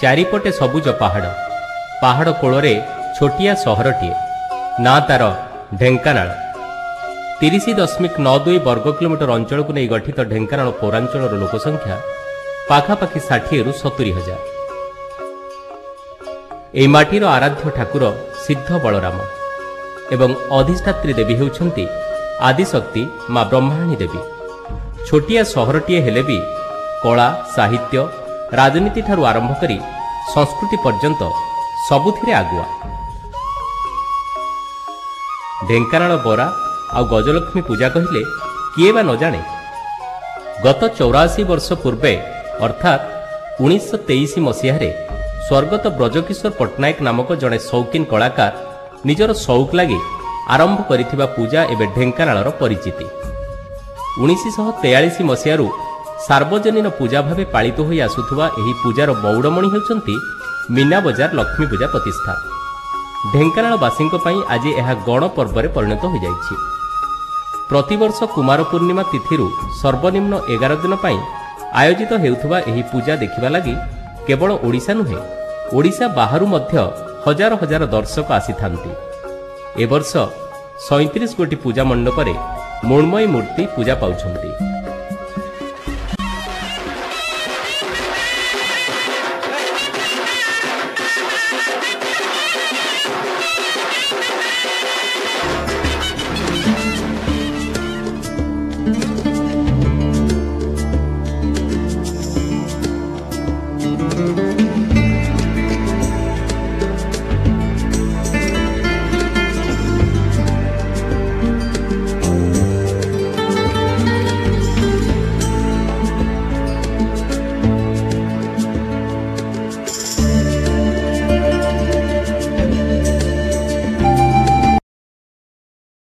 चारिपटे सबुज पहाड़ पहाड़ कोଳରେ छोटिया सहरटीए ना तार ढेंकानाल 30.92 वर्ग किलोमीटर अंचल को नहीं गठित ढेंकानाल पौरांचल लोकसंख्या पाखापाखि 60 ରୁ 70 हजार। ଏହି ମାଟିର ଆରାଧ୍ୟ ଠାକୁର ସିଦ୍ଧ ବଳରାମ ଏବଂ ଅଧିଷ୍ଠାତ୍ରୀ ଦେବୀ ହେଉଛନ୍ତି ଆଦିଶକ୍ତି ମା ବ୍ରହ୍ମାଣୀ ଦେବୀ। ଛୋଟିଆ ସହରଟିଏ ହେଲେ ବି କଳା ସାହିତ୍ୟ ରାଜନୀତି ଠାରୁ ଆରମ୍ଭ କରି ସଂସ୍କୃତି ପର୍ଯ୍ୟନ୍ତ ସବୁଥିରେ ଆଗୁଆ। ଢେଙ୍କାନାଳ ବରା ଆଉ ଗଜଲକ୍ଷ୍ମୀ ପୂଜା କହିଲେ କିଏ ବା ନ ଜାଣେ। ଗତ 84 ବର୍ଷ ପୂର୍ବେ ଅର୍ଥାତ୍ 1923 ମସିହାରେ ସ୍ୱର୍ଗତ ବ୍ରଜକିଶୋର ପଟ୍ଟନାୟକ ନାମକ ଜଣେ ସୌକିନ କଳାକାର ନିଜର ସଉକ ଲାଗି ଆରମ୍ଭ କରିଥିବା ପୂଜା ଏବେ ଢେଙ୍କାନାଳର ପରିଚିତି। 1943 ମସିହାରୁ ସାର୍ବଜନୀନ ପୂଜା ଭାବେ ପାଳିତ ହୋଇ ଆସୁଥିବା ଏହି ପୂଜାର ମଉଡ଼ମଣି ହେଉଛନ୍ତି ମୀନା ବଜାର ଲକ୍ଷ୍ମୀ ପୂଜା ପ୍ରତିଷ୍ଠା। ଢେଙ୍କାନାଳବାସୀଙ୍କ ପାଇଁ ଆଜି ଏହା ଗଣ ପର୍ବରେ ପରିଣତ ହୋଇଯାଇଛି। ପ୍ରତିବର୍ଷ କୁମାର ପୂର୍ଣ୍ଣିମା ତିଥିରୁ ସର୍ବନିମ୍ନ 11 ଦିନ ପାଇଁ ଆୟୋଜିତ ହେଉଥିବା ଏହି ପୂଜା ଦେଖିବା ଲାଗି କେବଳ ଓଡ଼ିଶା ନୁହେଁ ଓଡ଼ିଶା ବାହାରୁ ମଧ୍ୟ ହଜାର ହଜାର ଦର୍ଶକ ଆସିଥାନ୍ତି। ଏ ବର୍ଷ 37 ଗୋଟି ପୂଜା ମଣ୍ଡପରେ ମୃଣ୍ମୟୀ ମୂର୍ତ୍ତି ପୂଜା ପାଉଛନ୍ତି।